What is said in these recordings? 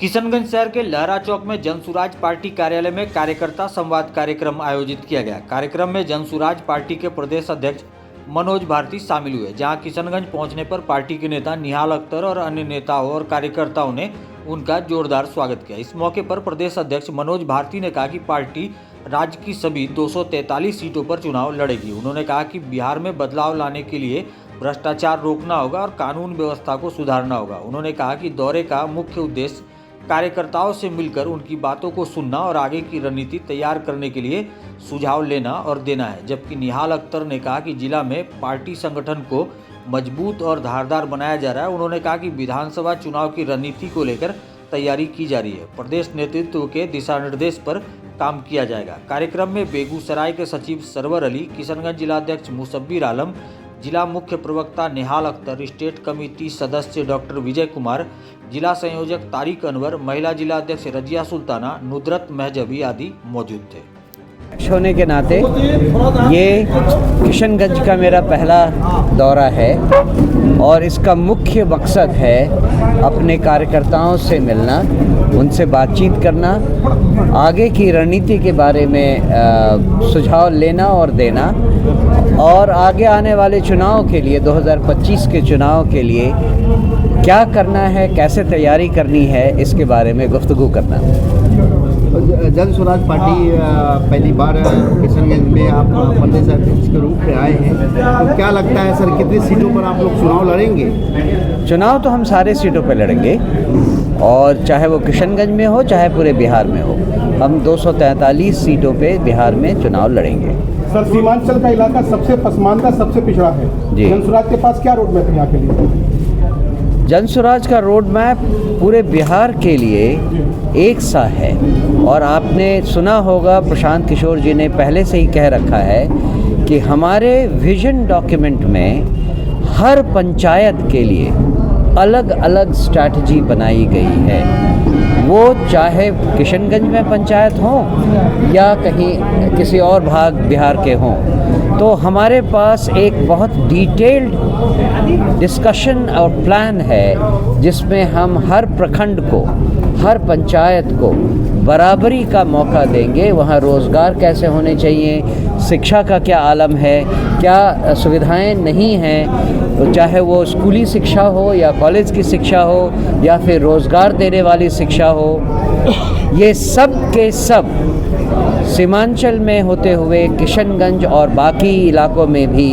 किशनगंज शहर के लहरा चौक में जनसुराज पार्टी कार्यालय में कार्यकर्ता संवाद कार्यक्रम आयोजित किया गया। कार्यक्रम में जनसुराज पार्टी के प्रदेश अध्यक्ष मनोज भारती शामिल हुए, जहां किशनगंज पहुंचने पर पार्टी के नेता निहाल अख्तर और अन्य नेताओं और कार्यकर्ताओं ने उनका जोरदार स्वागत किया। इस मौके पर प्रदेश अध्यक्ष मनोज भारती ने कहा कि पार्टी राज्य की सभी 243 सीटों पर चुनाव लड़ेगी। उन्होंने कहा कि बिहार में बदलाव लाने के लिए भ्रष्टाचार रोकना होगा और कानून व्यवस्था को सुधारना होगा। उन्होंने कहा कि दौरे का मुख्य उद्देश्य कार्यकर्ताओं से मिलकर उनकी बातों को सुनना और आगे की रणनीति तैयार करने के लिए सुझाव लेना और देना है। जबकि निहाल अख्तर ने कहा कि जिला में पार्टी संगठन को मजबूत और धारदार बनाया जा रहा है। उन्होंने कहा कि विधानसभा चुनाव की रणनीति को लेकर तैयारी की जा रही है। प्रदेश नेतृत्व के दिशा निर्देश पर काम किया जाएगा। कार्यक्रम में बेगूसराय के सचिव सरवर अली, किशनगंज जिलाध्यक्ष मुसब्बिर आलम, जिला मुख्य प्रवक्ता निहाल अख्तर, स्टेट कमेटी सदस्य डॉक्टर विजय कुमार, जिला संयोजक तारिक अनवर, महिला जिला अध्यक्ष रजिया सुल्ताना, नुदरत महजबी आदि मौजूद थे। होने के नाते ये किशनगंज का मेरा पहला दौरा है और इसका मुख्य मकसद है अपने कार्यकर्ताओं से मिलना, उनसे बातचीत करना, आगे की रणनीति के बारे में सुझाव लेना और देना, और आगे आने वाले चुनाव के लिए 2025 के चुनाव के लिए क्या करना है, कैसे तैयारी करनी है, इसके बारे में गुफ्तगू करना। जनसुराज पार्टी पहली बार किशनगंज में आप प्रदेश अध्यक्ष के रूप में आए हैं, तो क्या लगता है सर, कितनी सीटों पर आप लोग चुनाव लड़ेंगे? चुनाव तो हम सारे सीटों पर लड़ेंगे, और चाहे वो किशनगंज में हो चाहे पूरे बिहार में हो, हम 243 सीटों पे बिहार में चुनाव लड़ेंगे। सर, सीमांचल का इलाका सबसे पसमानदा, सबसे पिछड़ा है। जनसुराज के पास क्या रोड मैप है यहाँ के लिए? जनसुराज का रोड मैप पूरे बिहार के लिए एक सा है, और आपने सुना होगा प्रशांत किशोर जी ने पहले से ही कह रखा है कि हमारे विजन डॉक्यूमेंट में हर पंचायत के लिए अलग अलग स्ट्रैटेजी बनाई गई है। वो चाहे किशनगंज में पंचायत हो या कहीं किसी और भाग बिहार के हों, तो हमारे पास एक बहुत डिटेल्ड डिस्कशन और प्लान है जिसमें हम हर प्रखंड को, हर पंचायत को बराबरी का मौका देंगे। वहाँ रोज़गार कैसे होने चाहिए, शिक्षा का क्या आलम है, क्या सुविधाएं नहीं हैं, चाहे वो स्कूली शिक्षा हो या कॉलेज की शिक्षा हो या फिर रोज़गार देने वाली शिक्षा हो, ये सब के सब सीमांचल में होते हुए किशनगंज और बाकी इलाकों में भी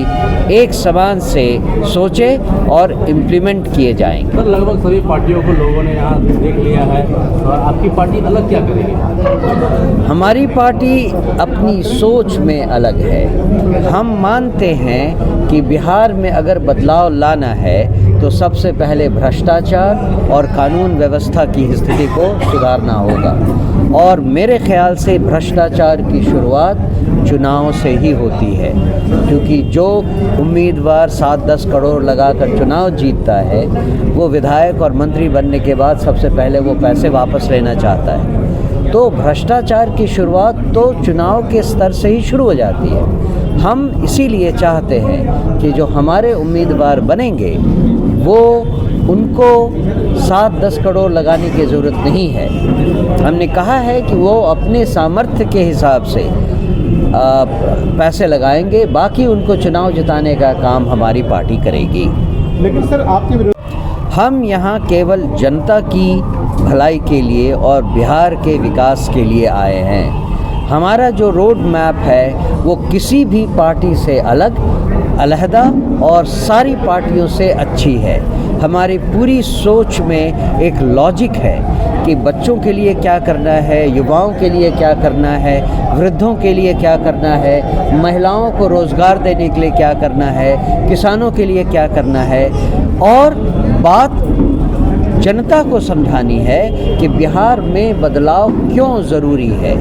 एक समान से सोचे और इम्प्लीमेंट किए जाएंगे। सर, लगभग सभी पार्टियों को लोगों ने यहाँ देख लिया है, और आपकी पार्टी अलग क्या करेगी? हमारी पार्टी अपनी सोच में अलग है। हम मानते हैं कि बिहार में अगर बदलाव लाना है तो सबसे पहले भ्रष्टाचार और कानून व्यवस्था की स्थिति को सुधारना होगा, और मेरे ख्याल से भ्रष्टाचार की शुरुआत चुनाव से ही होती है, क्योंकि जो उम्मीदवार 7-10 करोड़ लगाकर चुनाव जीतता है वो विधायक और मंत्री बनने के बाद सबसे पहले वो पैसे वापस लेना चाहता है। तो भ्रष्टाचार की शुरुआत तो चुनाव के स्तर से ही शुरू हो जाती है। हम इसीलिए चाहते हैं कि जो हमारे उम्मीदवार बनेंगे वो उनको 7-10 करोड़ लगाने की ज़रूरत नहीं है। हमने कहा है कि वो अपने सामर्थ्य के हिसाब से पैसे लगाएंगे, बाकी उनको चुनाव जिताने का काम हमारी पार्टी करेगी। लेकिन सर, आपके हम यहाँ केवल जनता की भलाई के लिए और बिहार के विकास के लिए आए हैं। हमारा जो रोड मैप है वो किसी भी पार्टी से अलग, अलहदा और सारी पार्टियों से अच्छी है। हमारी पूरी सोच में एक लॉजिक है कि बच्चों के लिए क्या करना है, युवाओं के लिए क्या करना है, वृद्धों के लिए क्या करना है, महिलाओं को रोज़गार देने के लिए क्या करना है, किसानों के लिए क्या करना है, और बात जनता को समझानी है कि बिहार में बदलाव क्यों ज़रूरी है।